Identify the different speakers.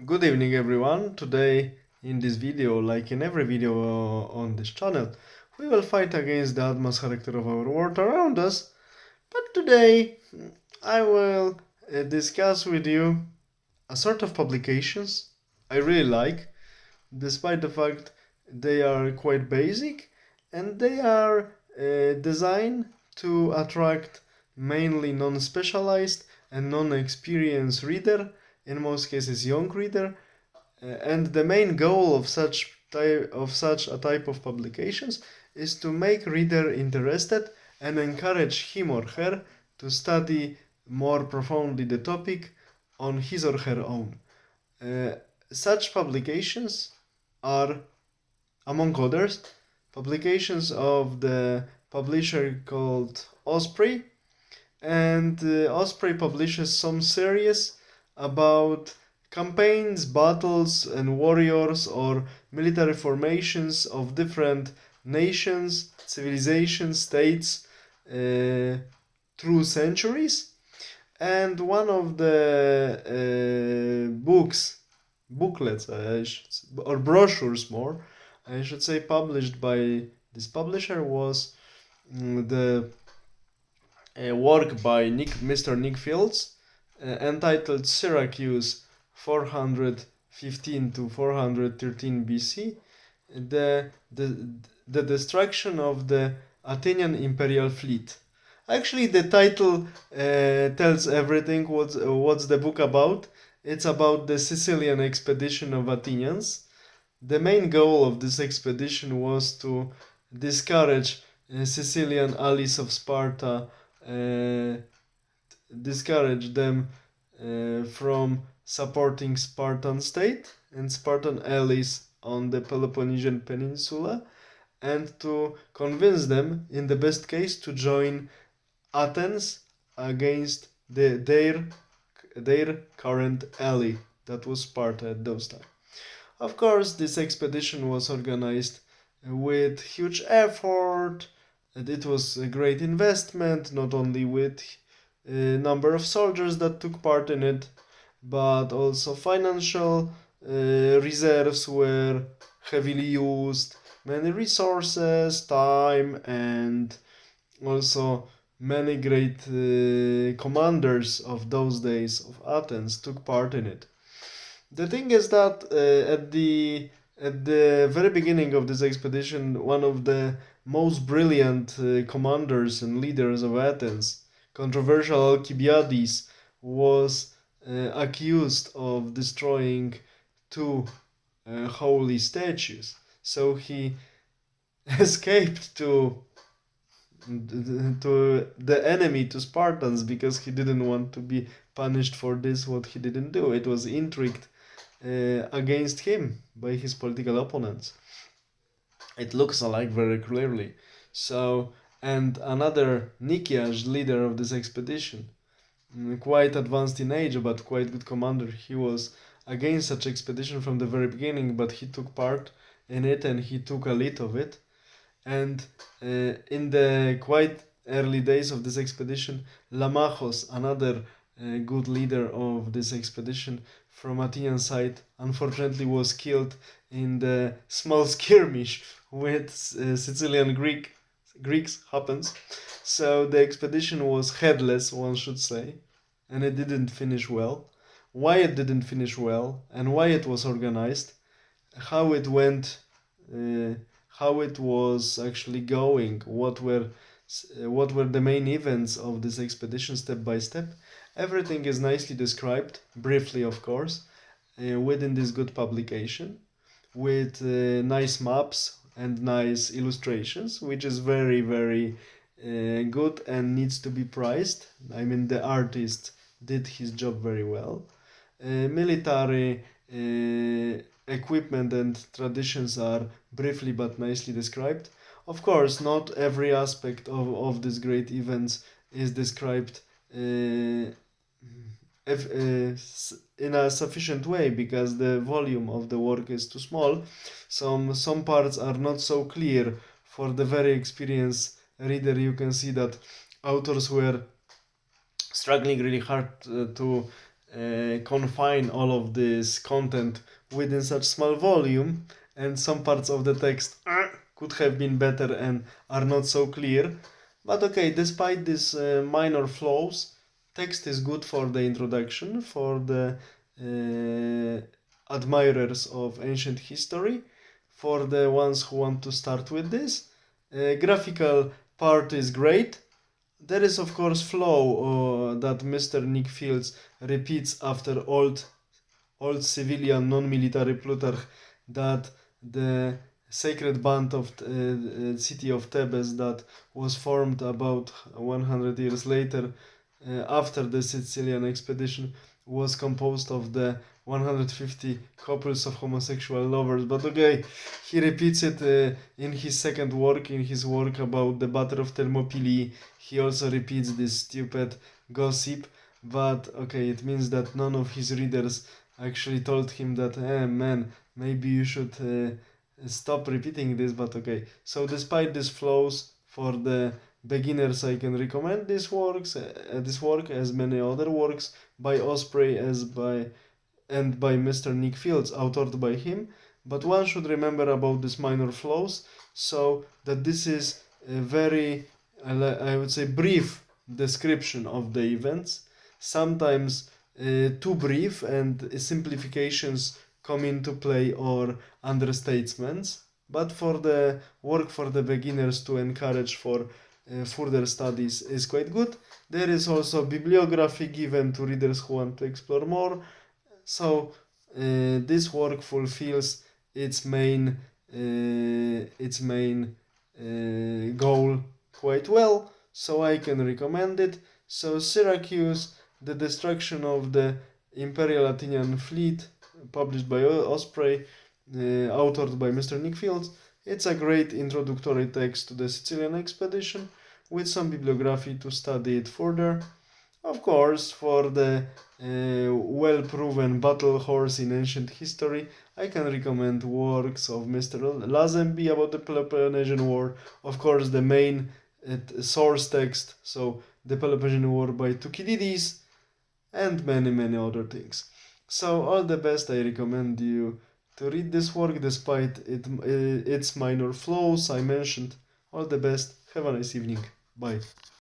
Speaker 1: Good evening, everyone. Today, in this video, like in every video on this channel, we will fight against the atmos character of our world around us. But today, I will discuss with you a sort of publications I really like, despite the fact they are quite basic and they are designed to attract mainly non-specialized and non-experienced reader, in most cases young reader, and the main goal of such a type of publications is to make reader interested and encourage him or her to study more profoundly the topic on his or her own. Uh, Such publications are, among others, publications of the publisher called Osprey, and Osprey publishes some series about campaigns, battles, and warriors or military formations of different nations, civilizations, states through centuries. And one of the booklets, or brochures more, I should say, published by this publisher was the work by Mr. Nic Fields, entitled Syracuse 415 to 413 BC, the, the, the destruction of the Athenian imperial fleet. Actually, the title tells everything. What's the book about? It's about the Sicilian expedition of Athenians. The main goal of this expedition was to discourage Sicilian allies of Sparta, uh, discourage them from supporting Spartan state and Spartan allies on the Peloponnesian Peninsula, and to convince them, in the best case, to join Athens against their current ally, that was Sparta at those times. Of course, this expedition was organized with huge effort, and it was a great investment, not only with a number of soldiers that took part in it, but also financial reserves were heavily used, many resources, time, and also many great commanders of those days of Athens took part in it. The thing is that at the very beginning of this expedition, one of the most brilliant commanders and leaders of Athens, controversial Alcibiades, was accused of destroying two holy statues. So he escaped to the enemy, to Spartans, because he didn't want to be punished for this, what he didn't do. It was intrigued against him by his political opponents. It looks alike very clearly. So, and another Nicias, leader of this expedition, quite advanced in age but quite good commander, he was against such expedition from the very beginning, but he took part in it and he took a lead of it. And in the quite early days of this expedition, Lamachos, another good leader of this expedition from Athenian side, unfortunately was killed in the small skirmish with Sicilian Greeks happens. So the expedition was headless, one should say, and it didn't finish well. Why it didn't finish well and why it was organized, how it went, uh, how it was actually going, what were the main events of this expedition step by step. Everything is nicely described, briefly of course, within this good publication, with nice maps and nice illustrations, which is very, very good and needs to be prized. I mean, the artist did his job very well. Military equipment and traditions are briefly but nicely described. Of course, not every aspect of these great events is described in a sufficient way, because the volume of the work is too small. Some parts are not so clear for the very experienced reader. You can see that authors were struggling really hard to confine all of this content within such small volume, and some parts of the text could have been better and are not so clear. But okay, despite these minor flaws, text is good for the introduction, for the admirers of ancient history, for the ones who want to start with this. Graphical part is great. There is of course flaw that Mr. Nic Fields repeats after old civilian non-military Plutarch, that the sacred band of city of Thebes that was formed about 100 years later after the Sicilian expedition was composed of the 150 couples of homosexual lovers. But okay, he repeats it in his second work, in his work about the Battle of Thermopylae. He also repeats this stupid gossip, but okay, it means that none of his readers actually told him that, man, maybe you should stop repeating this. But okay, so despite these flaws, for the beginners I can recommend this work as many other works by Osprey by Mr. Nic Fields, authored by him. But one should remember about these minor flaws, so that this is a very, I would say, brief description of the events, sometimes too brief, and simplifications come into play, or understatements. But for the work for the beginners, to encourage for further studies, is quite good. There is also bibliography given to readers who want to explore more. So this work fulfills its main goal quite well. So I can recommend it. So Syracuse, the destruction of the Imperial Athenian fleet, published by Osprey, authored by Mr. Nic Fields. It's a great introductory text to the Sicilian expedition, with some bibliography to study it further. Of course, for the well-proven battle horse in ancient history, I can recommend works of Mr. Lazenby about the Peloponnesian War. Of course, the main source text, so the Peloponnesian War by Thucydides, and many other things. So all the best. I recommend you to read this work despite its minor flaws I mentioned. All the best. Have a nice evening. Bye.